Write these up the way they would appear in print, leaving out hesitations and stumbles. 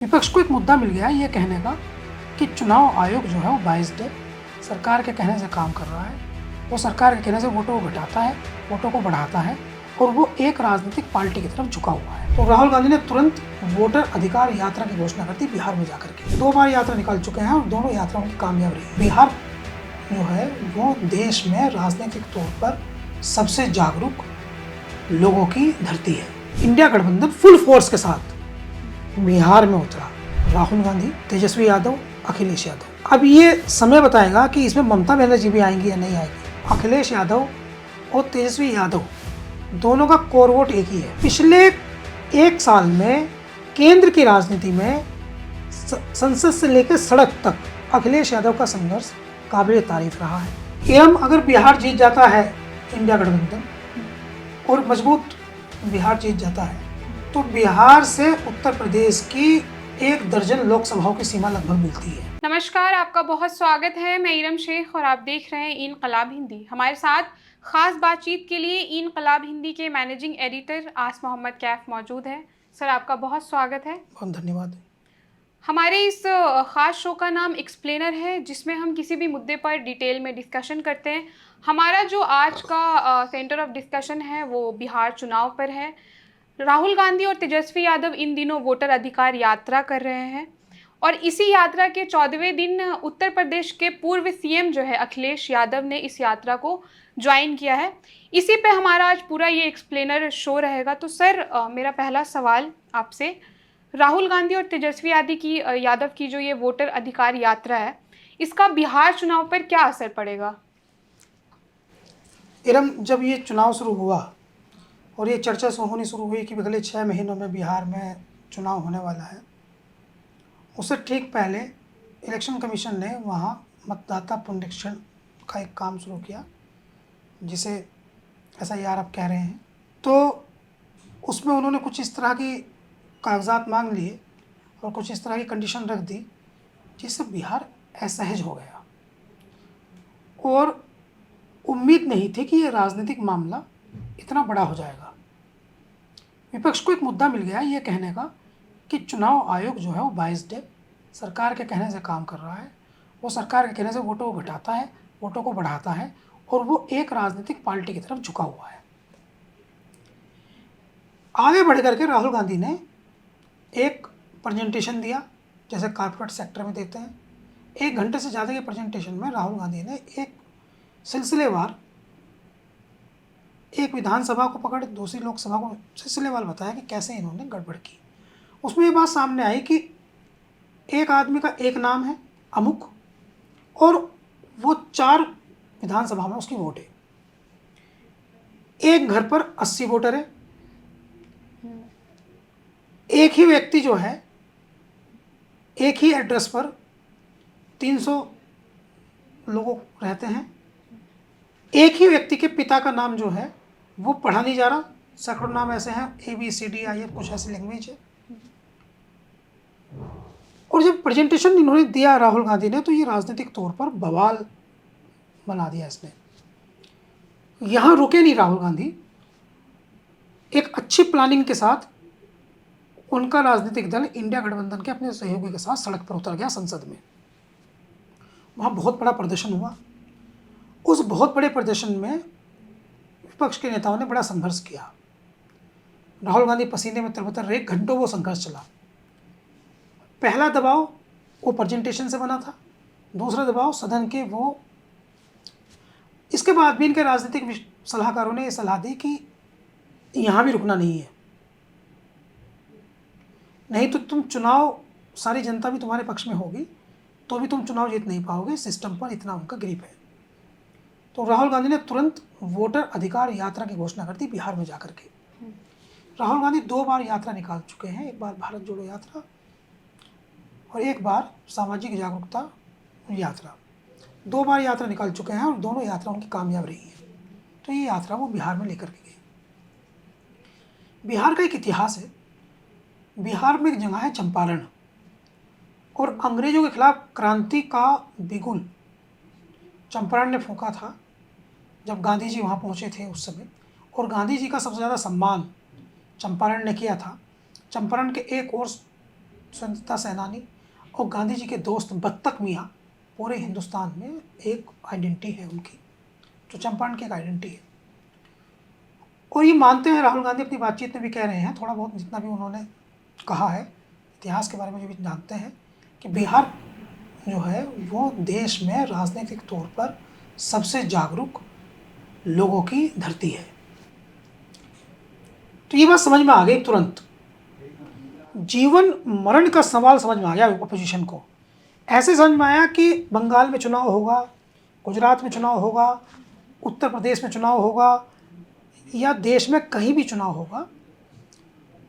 विपक्ष को एक मुद्दा मिल गया ये कहने का कि चुनाव आयोग जो है वो बाइस्ड है, सरकार के कहने से काम कर रहा है। वो सरकार के कहने से वोटों को घटाता है, वोटों को बढ़ाता है और वो एक राजनीतिक पार्टी की तरफ झुका हुआ है। तो राहुल गांधी ने तुरंत वोटर अधिकार यात्रा की घोषणा कर दी बिहार में जाकर के। 2 बार यात्रा निकाल चुके हैं और दोनों यात्राओं की कामयाब रही। बिहार जो है वो देश में राजनीतिक तौर पर सबसे जागरूक लोगों की धरती है। इंडिया गठबंधन फुल फोर्स के साथ बिहार में उतरा। राहुल गांधी, तेजस्वी यादव, अखिलेश यादव। अब ये समय बताएगा कि इसमें ममता बनर्जी भी आएंगी या नहीं आएंगी। अखिलेश यादव और तेजस्वी यादव दोनों का कोर वोट एक ही है। पिछले 1 साल में केंद्र की राजनीति में संसद से लेकर सड़क तक अखिलेश यादव का संघर्ष काबिल तारीफ रहा है। एवं अगर बिहार जीत जाता है इंडिया गठबंधन और मजबूत बिहार जीत जाता है तो बिहार से उत्तर प्रदेश की 1 दर्जन लोकसभाओं की सीमा लगभग मिलती है। नमस्कार, आपका बहुत स्वागत है। मैं इरम शेख और आप देख रहे हैं इनकलाब हिंदी। हमारे साथ खास बातचीत के लिए इनकलाब हिंदी के मैनेजिंग एडिटर आस मोहम्मद कैफ मौजूद है। सर, आपका बहुत स्वागत है। बहुत धन्यवाद। हमारे इस ख़ास शो का नाम एक्सप्लेनर है, जिसमें हम किसी भी मुद्दे पर डिटेल में डिस्कशन करते हैं। हमारा जो आज का सेंटर ऑफ डिस्कशन है वो बिहार चुनाव पर है। राहुल गांधी और तेजस्वी यादव इन दिनों वोटर अधिकार यात्रा कर रहे हैं और इसी यात्रा के 14वें दिन उत्तर प्रदेश के पूर्व सीएम जो है अखिलेश यादव ने इस यात्रा को ज्वाइन किया है। इसी पे हमारा आज पूरा ये एक्सप्लेनर शो रहेगा। तो सर, मेरा पहला सवाल आपसे, राहुल गांधी और तेजस्वी यादव की जो ये वोटर अधिकार यात्रा है, इसका बिहार चुनाव पर क्या असर पड़ेगा? इरम, जब ये चुनाव शुरू हुआ और ये चर्चा होनी शुरू हुई कि अगले 6 महीनों में बिहार में चुनाव होने वाला है, उससे ठीक पहले इलेक्शन कमीशन ने वहाँ मतदाता पुनरीक्षण का एक काम शुरू किया, जिसे SIR आप कह रहे हैं। तो उसमें उन्होंने कुछ इस तरह की कागजात मांग लिए और कुछ इस तरह की कंडीशन रख दी जिससे बिहार असहज हो गया और उम्मीद नहीं थी कि ये राजनीतिक मामला इतना बड़ा हो जाएगा। विपक्ष को एक मुद्दा मिल गया ये कहने का कि चुनाव आयोग जो है वो बाइस्ड है, सरकार के कहने से काम कर रहा है। वो सरकार के कहने से वोटों को घटाता है, वोटों को बढ़ाता है और वो एक राजनीतिक पार्टी की तरफ झुका हुआ है। आगे बढ़ करके राहुल गांधी ने एक प्रेजेंटेशन दिया, जैसे कॉर्पोरेट सेक्टर में देते हैं। 1 घंटे से ज़्यादा के प्रेजेंटेशन में राहुल गांधी ने एक सिलसिलेवार, एक विधानसभा को पकड़ दूसरी लोकसभा को सिलसिलेवार बताया कि कैसे इन्होंने गड़बड़ की। उसमें ये बात सामने आई कि एक आदमी का एक नाम है अमुक और वो 4 विधानसभा में उसकी वोट है। एक घर पर 80 वोटर है। एक ही व्यक्ति जो है एक ही एड्रेस पर 300 लोग रहते हैं। एक ही व्यक्ति के पिता का नाम जो है वो पढ़ा नहीं जा रहा, सैकड़ों नाम ऐसे हैं, ABCDIF कुछ ऐसी लैंग्वेज है। और जब प्रेजेंटेशन इन्होंने दिया राहुल गांधी ने, तो ये राजनीतिक तौर पर बवाल बना दिया इसने। यहाँ रुके नहीं राहुल गांधी, एक अच्छी प्लानिंग के साथ उनका राजनीतिक दल इंडिया गठबंधन के अपने सहयोगी के साथ सड़क पर उतर गया संसद में। वहाँ बहुत बड़ा प्रदर्शन हुआ। उस बहुत बड़े प्रदर्शन में विपक्ष के नेताओं ने बड़ा संघर्ष किया। राहुल गांधी पसीने में तरबतर रहे, घंटों वो संघर्ष चला। पहला दबाव वो प्रेजेंटेशन से बना था, दूसरा दबाव सदन के वो। इसके बाद भी इनके राजनीतिक सलाहकारों ने ये सलाह दी कि यहाँ भी रुकना नहीं है, नहीं तो तुम चुनाव, सारी जनता भी तुम्हारे पक्ष में होगी तो भी तुम चुनाव जीत नहीं पाओगे। सिस्टम पर इतना उनका ग्रिप है। तो राहुल गांधी ने तुरंत वोटर अधिकार यात्रा की घोषणा कर दी बिहार में जाकर के। राहुल गांधी 2 बार यात्रा निकाल चुके हैं, एक बार भारत जोड़ो यात्रा और एक बार सामाजिक जागरूकता यात्रा। 2 बार यात्रा निकाल चुके हैं और दोनों यात्रा उनकी कामयाब रही है। तो ये यात्रा वो बिहार में लेकर के गए। बिहार का एक इतिहास है। बिहार में एक जगह है चंपारण, और अंग्रेजों के खिलाफ क्रांति का बिगुल चंपारण ने फूंका था जब गांधी जी वहाँ पहुँचे थे उस समय। और गांधी जी का सबसे ज़्यादा सम्मान चंपारण ने किया था। चंपारण के एक और स्वतंत्रता सेनानी और गांधी जी के दोस्त बत्तख मियाँ पूरे हिंदुस्तान में एक आइडेंटिटी है उनकी, जो चंपारण की एक आइडेंटिटी है। और ये मानते हैं, राहुल गांधी अपनी बातचीत में भी कह रहे हैं, थोड़ा बहुत जितना भी उन्होंने कहा है, इतिहास के बारे में जो भी जानते हैं, कि बिहार जो है वो देश में राजनीतिक तौर पर सबसे जागरूक लोगों की धरती है। तो ये बात समझ में आ गई तुरंत। जीवन मरण का सवाल समझ में आ गया अपोजिशन को। ऐसे समझ में आया कि बंगाल में चुनाव होगा, गुजरात में चुनाव होगा, उत्तर प्रदेश में चुनाव होगा, या देश में कहीं भी चुनाव होगा,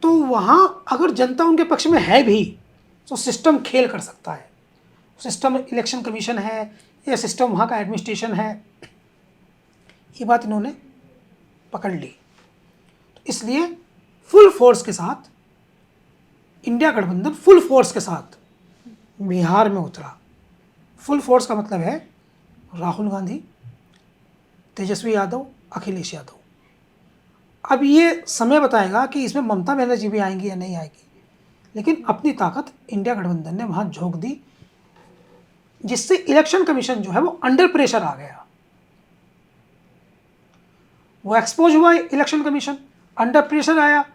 तो वहाँ अगर जनता उनके पक्ष में है भी तो सिस्टम खेल कर सकता है। सिस्टम इलेक्शन कमीशन है या सिस्टम वहाँ का एडमिनिस्ट्रेशन है, ये बात इन्होंने पकड़ ली। तो इसलिए फुल फोर्स के साथ इंडिया गठबंधन फुल फोर्स के साथ बिहार में उतरा। फुल फोर्स का मतलब है राहुल गांधी, तेजस्वी यादव, अखिलेश यादव। अब ये समय बताएगा कि इसमें ममता बनर्जी भी आएंगी या नहीं आएगी, लेकिन अपनी ताकत इंडिया गठबंधन ने वहाँ झोंक दी, जिससे इलेक्शन कमीशन जो है वो अंडर प्रेशर आ गया। वो एक्सपोज हुआ इलेक्शन कमीशन, अंडर प्रेशर आया।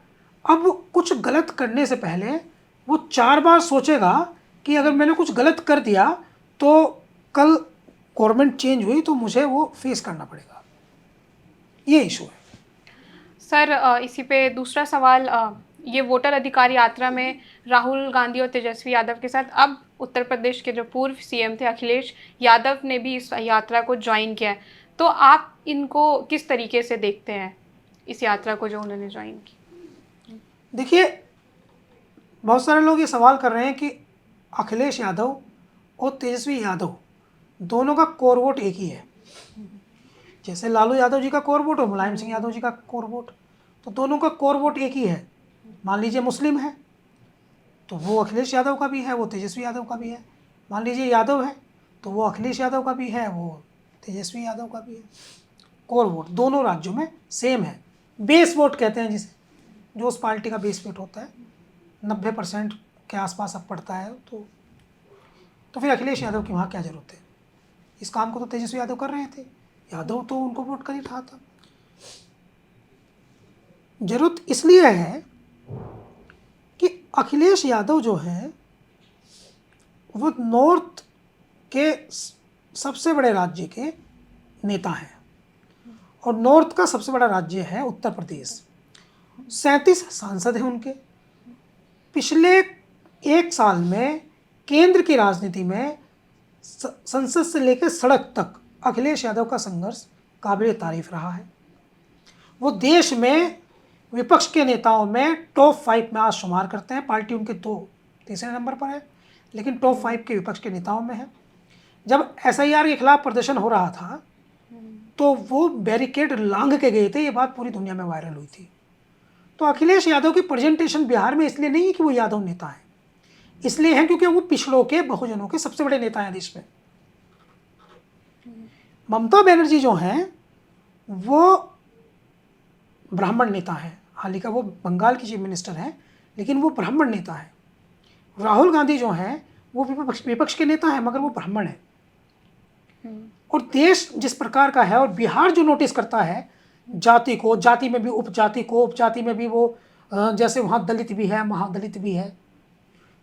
अब कुछ गलत करने से पहले वो 4 बार सोचेगा कि अगर मैंने कुछ गलत कर दिया तो कल गवर्नमेंट चेंज हुई तो मुझे वो फेस करना पड़ेगा। ये इशू है। सर इसी पे दूसरा सवाल, ये वोटर अधिकार यात्रा में राहुल गांधी और तेजस्वी यादव के साथ अब उत्तर प्रदेश के जो पूर्व सीएम थे अखिलेश यादव ने भी इस यात्रा को ज्वाइन किया है, तो आप इनको किस तरीके से देखते हैं, इस यात्रा को जो उन्होंने ज्वाइन की? देखिए, बहुत सारे लोग ये सवाल कर रहे हैं कि अखिलेश यादव और तेजस्वी यादव दोनों का कोर वोट एक ही है। जैसे लालू यादव जी का कोर वोट और मुलायम सिंह यादव जी का कोर वोट, तो दोनों का कोर वोट एक ही है। मान लीजिए मुस्लिम है तो वो अखिलेश यादव का भी है, वो तेजस्वी यादव का भी है। मान लीजिए यादव है तो वो अखिलेश यादव का भी है, वो तेजस्वी यादव का भी है। कोर वोट दोनों राज्यों में सेम है। बेस वोट कहते हैं जिसे, जो उस पार्टी का बेस वोट होता है, 90% के आसपास अब पड़ता है। तो फिर अखिलेश यादव की वहाँ क्या ज़रूरत है? इस काम को तो तेजस्वी यादव कर रहे थे, यादव तो उनको वोट कर ही रहा था। जरूरत इसलिए है कि अखिलेश यादव जो है वो नॉर्थ के सबसे बड़े राज्य के नेता हैं, और नॉर्थ का सबसे बड़ा राज्य है उत्तर प्रदेश। 37 सांसद हैं उनके। पिछले 1 साल में केंद्र की राजनीति में संसद से लेकर सड़क तक अखिलेश यादव का संघर्ष काबिल तारीफ रहा है। वो देश में विपक्ष के नेताओं में टॉप 5 में आज शुमार करते हैं। पार्टी उनके 2-3 नंबर पर है, लेकिन टॉप 5 के विपक्ष के नेताओं में है। जब SIR के खिलाफ प्रदर्शन हो रहा था तो वो बैरिकेड लांघ के गए थे, ये बात पूरी दुनिया में वायरल हुई थी। तो अखिलेश यादव की प्रेजेंटेशन बिहार में इसलिए नहीं है कि वो यादव नेता है, इसलिए है क्योंकि वो पिछड़ों के, बहुजनों के सबसे बड़े नेता हैं देश में। ममता बनर्जी जो हैं वो ब्राह्मण नेता है, हालांकि वो बंगाल की चीफ मिनिस्टर हैं, लेकिन वो ब्राह्मण नेता है। राहुल गांधी जो हैं वो विपक्ष के नेता हैं, मगर वो ब्राह्मण है। और देश जिस प्रकार का है, और बिहार जो नोटिस करता है जाति को, जाति में भी उपजाति को, उपजाति में भी वो, जैसे वहाँ दलित भी है, महादलित भी है,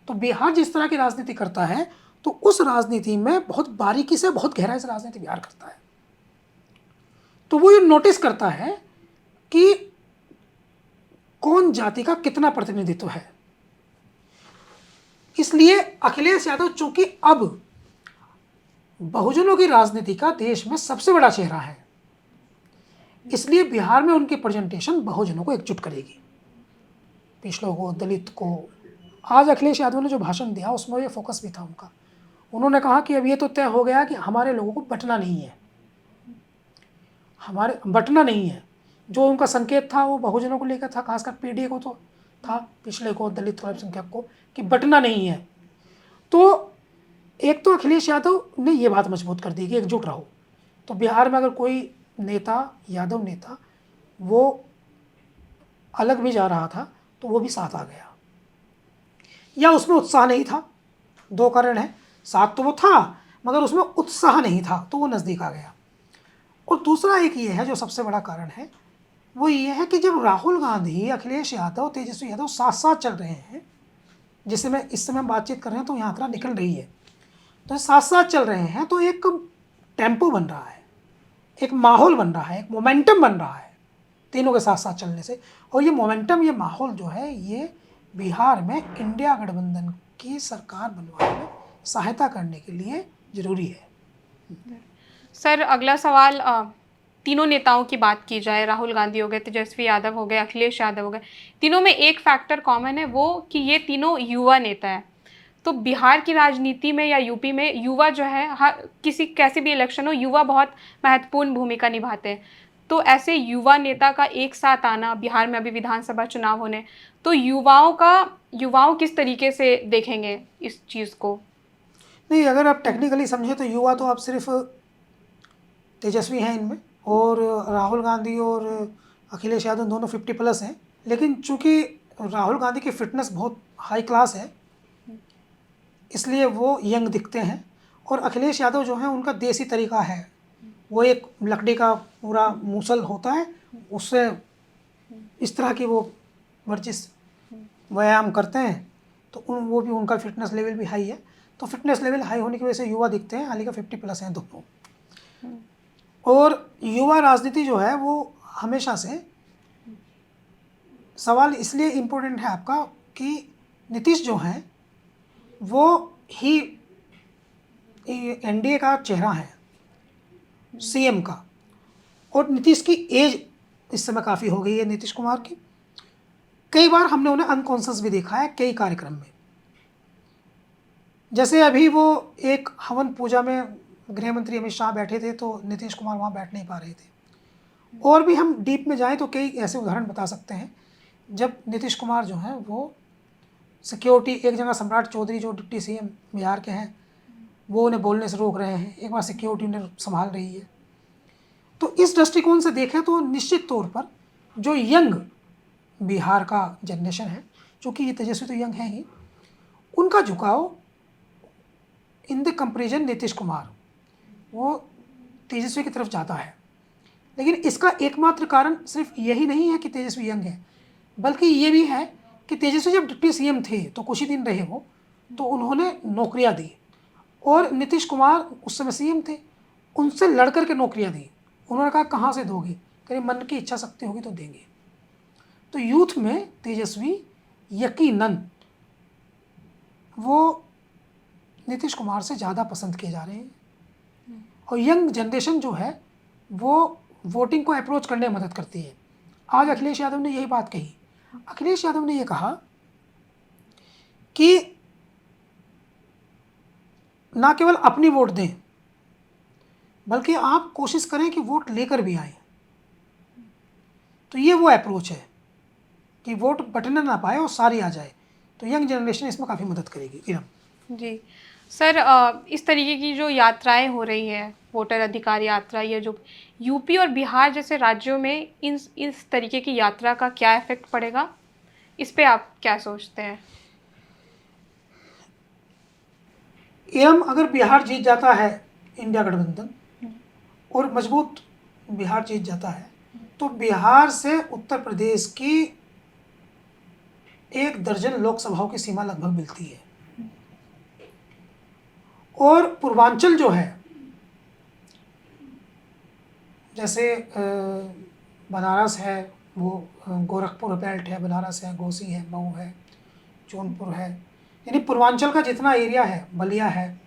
तो बिहार जिस तरह की राजनीति करता है तो उस राजनीति में बहुत बारीकी से, बहुत गहराई से राजनीति बिहार करता है। तो वो ये नोटिस करता है कि कौन जाति का कितना प्रतिनिधित्व है। इसलिए अखिलेश यादव चूंकि अब बहुजनों की राजनीति का देश में सबसे बड़ा चेहरा है, इसलिए बिहार में उनकी प्रेजेंटेशन बहुजनों को एकजुट करेगी, पिछड़ों को, दलित को। आज अखिलेश यादव ने जो भाषण दिया उसमें ये फोकस भी था उनका। उन्होंने कहा कि अब ये तो तय हो गया कि हमारे लोगों को बंटना नहीं है, हमारे बंटना नहीं है। जो उनका संकेत था वो बहुजनों को लेकर था, खासकर पीढ़ी को तो था, पिछड़े को, दलित को, अल्पसंख्यक को, कि बंटना नहीं है। तो एक तो अखिलेश यादव ने ये बात मजबूत कर दी कि एकजुट रहो। तो बिहार में अगर कोई नेता, यादव नेता, वो अलग भी जा रहा था तो वो भी साथ आ गया। या उसमें उत्साह नहीं था। दो कारण है, साथ तो वो था मगर उसमें उत्साह नहीं था, तो वो नज़दीक आ गया। और दूसरा एक ये है जो सबसे बड़ा कारण है, वो ये है कि जब राहुल गांधी, अखिलेश यादव, तेजस्वी यादव साथ साथ चल रहे हैं, जिस समय इस समय हम बातचीत कर रहे हैं तो यात्रा निकल रही है, तो साथ साथ चल रहे हैं तो एक टेम्पो बन रहा है, एक माहौल बन रहा है, एक मोमेंटम बन रहा है तीनों के साथ साथ चलने से। और ये मोमेंटम, ये माहौल जो है, ये बिहार में इंडिया गठबंधन की सरकार बनवाने में सहायता करने के लिए ज़रूरी है। सर अगला सवाल, तीनों नेताओं की बात की जाए, राहुल गांधी हो गए, तेजस्वी यादव हो गए, अखिलेश यादव हो गए, तीनों में एक फैक्टर कॉमन है, वो कि ये तीनों युवा नेता हैं। तो बिहार की राजनीति में या यूपी में युवा जो है, हर किसी कैसे भी इलेक्शन हो, युवा बहुत महत्वपूर्ण भूमिका निभाते हैं। तो ऐसे युवा नेता का एक साथ आना, बिहार में अभी विधानसभा चुनाव होने, तो युवाओं किस तरीके से देखेंगे इस चीज़ को? नहीं, अगर आप टेक्निकली समझें तो युवा तो आप सिर्फ तेजस्वी हैं इनमें, और राहुल गांधी और अखिलेश यादव दोनों 50+ हैं। लेकिन चूंकि राहुल गांधी की फिटनेस बहुत हाई क्लास है, इसलिए वो यंग दिखते हैं। और अखिलेश यादव जो हैं, उनका देसी तरीका है, वो एक लकड़ी का पूरा मूसल होता है, उससे इस तरह की वो वर्जिश व्यायाम करते हैं, तो वो भी, उनका फिटनेस लेवल भी हाई है। तो फिटनेस लेवल हाई होने की वजह से युवा दिखते हैं, हालांकि 50+ हैं दोनों। और युवा राजनीति जो है वो हमेशा से, सवाल इसलिए इम्पोर्टेंट है आपका कि नीतीश जो हैं वो ही एनडीए का चेहरा है, सीएम का। और नीतीश की एज इस समय काफ़ी हो गई है, नीतीश कुमार की। कई बार हमने उन्हें अनकॉन्शियस भी देखा है कई कार्यक्रम में। जैसे अभी वो एक हवन पूजा में गृह मंत्री अमित शाह बैठे थे, तो नीतीश कुमार वहाँ बैठ नहीं पा रहे थे। और भी हम डीप में जाएं तो कई ऐसे उदाहरण बता सकते हैं जब नीतीश कुमार जो हैं वो सिक्योरिटी, एक जगह सम्राट चौधरी जो डिप्टी सीएम बिहार के हैं, वो उन्हें बोलने से रोक रहे हैं, एक बार सिक्योरिटी उन्हें संभाल रही है। तो इस दृष्टिकोण से देखें तो निश्चित तौर पर जो यंग बिहार का जनरेशन है, चूँकि ये तेजस्वी तो यंग है ही, उनका झुकाव in the comparison Nitish Kumar वो तेजस्वी की तरफ जाता है। लेकिन इसका एकमात्र कारण सिर्फ यही नहीं है कि तेजस्वी यंग है, बल्कि ये भी है कि तेजस्वी जब डिप्टी सीएम थे तो कुछ ही दिन रहे वो, तो उन्होंने नौकरियां दी, और नीतीश कुमार उस समय सीएम थे, उनसे लड़ कर के नौकरियां दी। उन्होंने कहा कहाँ से दोगे, कहीं मन की इच्छा शक्ति होगी तो देंगे। तो यूथ में तेजस्वी यकीनन वो नीतीश कुमार से ज़्यादा पसंद किए जा रहे हैं। और यंग जनरेशन जो है वो वोटिंग को अप्रोच करने में मदद करती है। आज अखिलेश यादव ने यही बात कही। अखिलेश यादव ने ये कहा कि ना केवल अपनी वोट दें, बल्कि आप कोशिश करें कि वोट लेकर भी आए। तो ये वो अप्रोच है कि वोट बटने ना पाए और सारी आ जाए। तो यंग जनरेशन इसमें काफ़ी मदद करेगी। इरम जी सर, इस तरीके की जो यात्राएं हो रही हैं, वोटर अधिकार यात्रा, ये जो यूपी और बिहार जैसे राज्यों में इस तरीके की यात्रा का क्या इफेक्ट पड़ेगा, इस पे आप क्या सोचते हैं? इरम, अगर बिहार जीत जाता है इंडिया गठबंधन और मजबूत बिहार जीत जाता है, तो बिहार से उत्तर प्रदेश की 1 दर्जन लोकसभाओं की सीमा लगभग मिलती है। और पूर्वांचल जो है, जैसे बनारस है, वो गोरखपुर बेल्ट है, बनारस है, घोसी है, मऊ है, जौनपुर है, यानी पूर्वांचल का जितना एरिया है, बलिया है,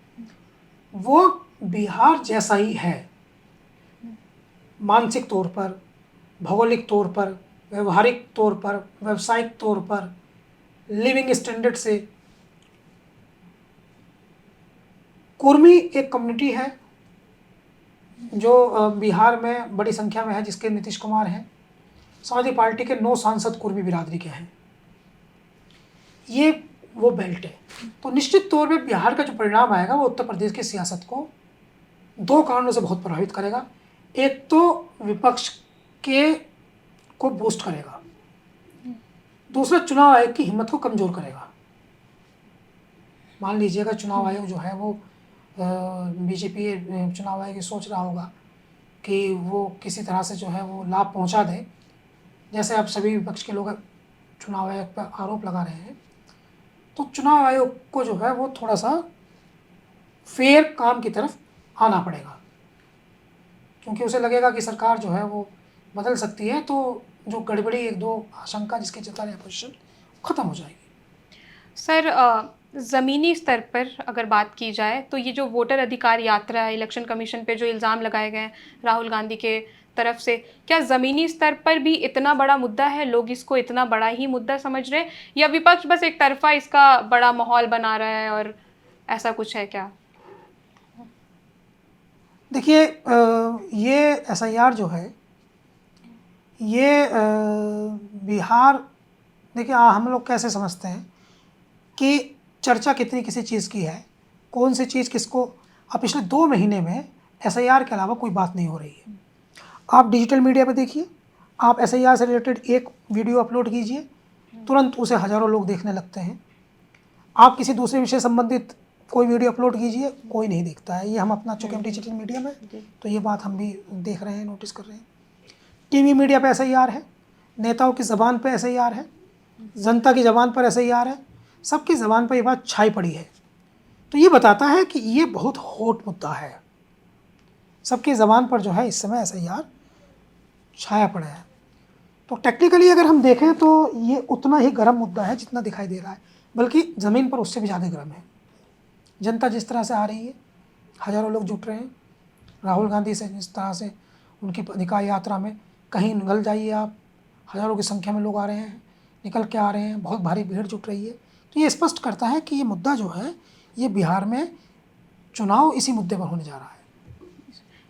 वो बिहार जैसा ही है मानसिक तौर पर, भौगोलिक तौर पर, व्यवहारिक तौर पर, व्यावसायिक तौर पर, लिविंग स्टैंडर्ड से। कुर्मी एक कम्युनिटी है जो बिहार में बड़ी संख्या में है, जिसके नीतीश कुमार हैं। समाजवादी पार्टी के 9 सांसद कुर्मी बिरादरी के हैं। ये वो बेल्ट है। तो निश्चित तौर पे बिहार का जो परिणाम आएगा वो उत्तर प्रदेश की सियासत को 2 कारणों से बहुत प्रभावित करेगा। एक तो विपक्ष के को बूस्ट करेगा, दूसरा चुनाव आयोग की हिम्मत को कमज़ोर करेगा। मान लीजिएगा चुनाव आयोग जो है वो बीजेपी चुनाव आयोग ये सोच रहा होगा कि वो किसी तरह से जो है वो लाभ पहुंचा दे, जैसे अब सभी विपक्ष के लोग चुनाव आयोग पर आरोप लगा रहे हैं, तो चुनाव आयोग को जो है वो थोड़ा सा फेयर काम की तरफ आना पड़ेगा, क्योंकि उसे लगेगा कि सरकार जो है वो बदल सकती है, तो जो गड़बड़ी एक दो आशंका जिसकी जता रहे अपोजिशन ख़त्म हो जाएगी। सर, ज़मीनी स्तर पर अगर बात की जाए तो ये जो वोटर अधिकार यात्रा है, इलेक्शन कमीशन पे जो इल्ज़ाम लगाए गए हैं राहुल गांधी के तरफ से, क्या ज़मीनी स्तर पर भी इतना बड़ा मुद्दा है, लोग इसको इतना बड़ा ही मुद्दा समझ रहे हैं, या विपक्ष बस एक तरफा इसका बड़ा माहौल बना रहा है और ऐसा कुछ है क्या? देखिए, ये एसआईआर जो है ये बिहार, देखिए हम लोग कैसे समझते हैं कि चर्चा कितनी किसी चीज़ की है, कौन सी चीज़ किसको, अब पिछले 2 महीने में एसआईआर के अलावा कोई बात नहीं हो रही है। आप डिजिटल मीडिया पे देखिए, आप एसआईआर से रिलेटेड एक वीडियो अपलोड कीजिए, तुरंत उसे हज़ारों लोग देखने लगते हैं। आप किसी दूसरे विषय संबंधित कोई वीडियो अपलोड कीजिए, कोई नहीं देखता है। ये हम अपना, चूँकि हम डिजिटल मीडिया में, तो ये बात हम भी देख रहे हैं, नोटिस कर रहे हैं। टीवी मीडिया पे एसआईआर है, नेताओं की ज़बान पे एसआईआर है, जनता की ज़बान पर एसआईआर है, सबकी ज़बान पर ये बात छाई पड़ी है। तो ये बताता है कि ये बहुत हॉट मुद्दा है, सबकी ज़बान पर जो है इस समय एसआईआर छाया पड़ा है। तो टेक्निकली अगर हम देखें तो ये उतना ही गर्म मुद्दा है जितना दिखाई दे रहा है, बल्कि ज़मीन पर उससे भी ज़्यादा गर्म है। जनता जिस तरह से आ रही है, हज़ारों लोग जुट रहे हैं राहुल गांधी से, जिस तरह से उनकी अधिकार यात्रा में, कहीं निकल जाइए आप, हज़ारों की संख्या में लोग आ रहे हैं, निकल के आ रहे हैं, बहुत भारी भीड़ जुट रही है। तो ये स्पष्ट करता है कि ये मुद्दा जो है ये बिहार में चुनाव इसी मुद्दे पर होने जा रहा है।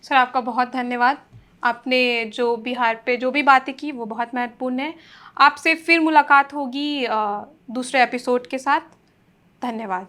सर, आपका बहुत धन्यवाद। आपने जो बिहार पे जो भी बातें की वो बहुत महत्वपूर्ण है। आपसे फिर मुलाकात होगी दूसरे एपिसोड के साथ। धन्यवाद।